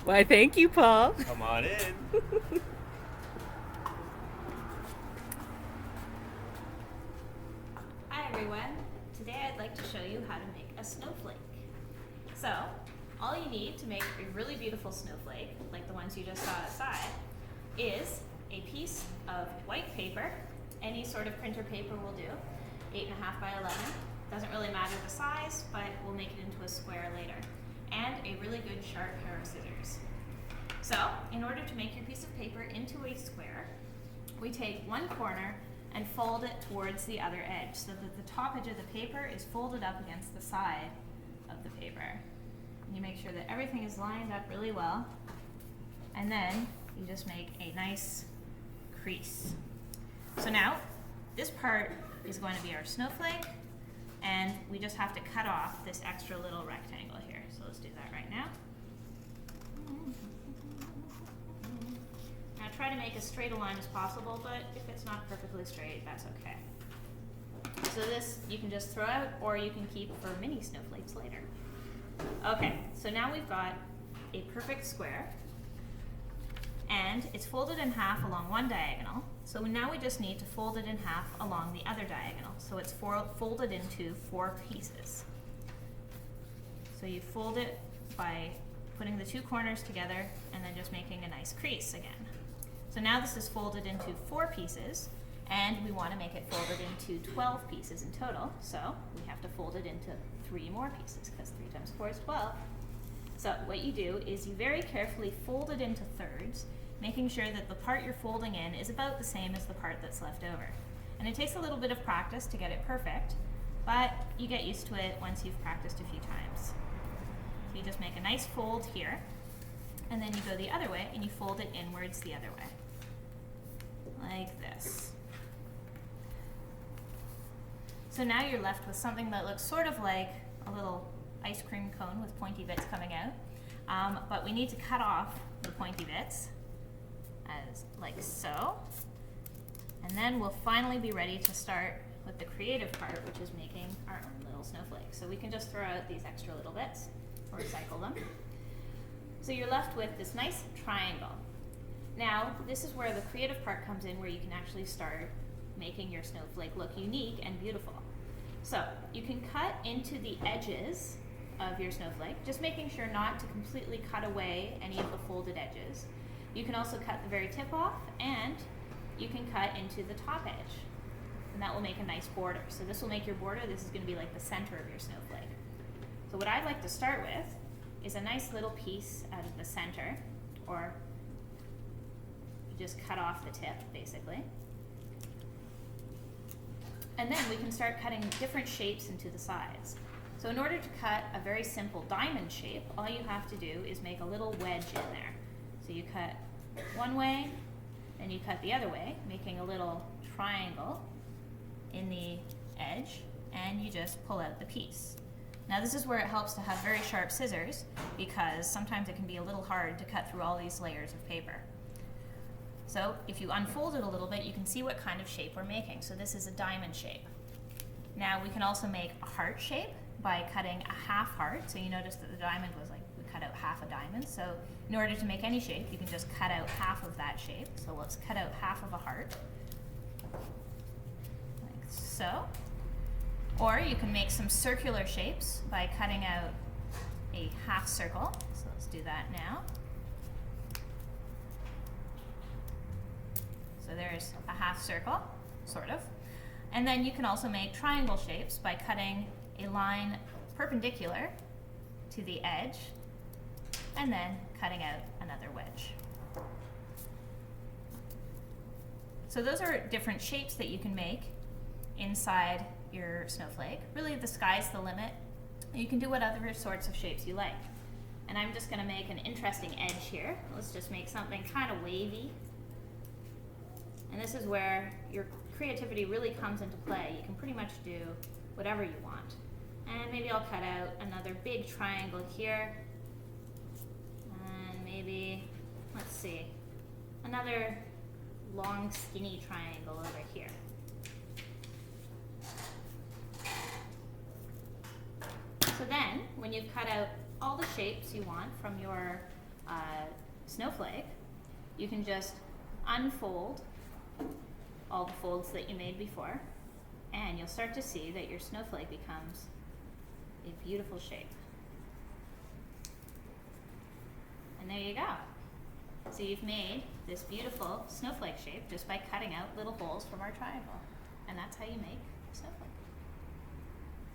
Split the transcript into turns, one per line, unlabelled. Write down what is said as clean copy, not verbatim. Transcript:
Why, thank you, Paul.
Come on in.
Hi everyone. Today I'd like to show you how to make a snowflake. So, all you need to make a really beautiful snowflake, like the ones you just saw outside, is a piece of white paper. Any sort of printer paper will do. 8.5 by 11. Doesn't really matter the size, but we'll make it into a square later. And a really good sharp pair of scissors. So, in order to make your piece of paper into a square, we take one corner and fold it towards the other edge so that the top edge of the paper is folded up against the side of the paper. And you make sure that everything is lined up really well, and then you just make a nice crease. So now, this part is going to be our snowflake, and we just have to cut off this extra little rectangle here. So let's do that right now. Now try to make as straight a line as possible, but if it's not perfectly straight, that's okay. So this you can just throw out, or you can keep for mini snowflakes later. Okay, so now we've got a perfect square, and it's folded in half along one diagonal. So now we just need to fold it in half along the other diagonal. So it's folded into 4 pieces. So you fold it by putting the 2 corners together and then just making a nice crease again. So now this is folded into 4 pieces, and we want to make it folded into 12 pieces in total. So we have to fold it into 3 more pieces, because 3 times 4 is 12. So what you do is you very carefully fold it into thirds, making sure that the part you're folding in is about the same as the part that's left over. And it takes a little bit of practice to get it perfect, but you get used to it once you've practiced a few times. So you just make a nice fold here, and then you go the other way and you fold it inwards the other way, like this. So now you're left with something that looks sort of like a little ice cream cone with pointy bits coming out, but we need to cut off the pointy bits, as like so, and then we'll finally be ready to start with the creative part, which is making our own little snowflake. So we can just throw out these extra little bits, or recycle them. So you're left with this nice triangle. Now, this is where the creative part comes in, where you can actually start making your snowflake look unique and beautiful. So you can cut into the edges of your snowflake, just making sure not to completely cut away any of the folded edges. You can also cut the very tip off, and you can cut into the top edge, and that will make a nice border. So this will make your border. This is going to be like the center of your snowflake. So what I'd like to start with is a nice little piece out of the center, or you just cut off the tip, basically. And then we can start cutting different shapes into the sides. So in order to cut a very simple diamond shape, all you have to do is make a little wedge in there. So you cut one way, then you cut the other way, making a little triangle in the edge, and you just pull out the piece. Now this is where it helps to have very sharp scissors, because sometimes it can be a little hard to cut through all these layers of paper. So if you unfold it a little bit, you can see what kind of shape we're making. So this is a diamond shape. Now we can also make a heart shape by cutting a half heart. So you notice that the diamond was like, we cut out half a diamond. So in order to make any shape, you can just cut out half of that shape. So let's cut out half of a heart, like so. Or you can make some circular shapes by cutting out a half circle. So let's do that now. So there's a half circle, sort of. And then you can also make triangle shapes by cutting a line perpendicular to the edge, and then cutting out another wedge. So those are different shapes that you can make inside your snowflake. Really, the sky's the limit. You can do what other sorts of shapes you like. And I'm just going to make an interesting edge here. Let's just make something kind of wavy. And this is where your creativity really comes into play. You can pretty much do whatever you want. And maybe I'll cut out another big triangle here. And maybe, let's see, another long skinny triangle over here. So then, when you've cut out all the shapes you want from your Snowflake, you can just unfold all the folds that you made before, and you'll start to see that your snowflake becomes a beautiful shape. And there you go. So you've made this beautiful snowflake shape just by cutting out little holes from our triangle. And that's how you make snowflakes.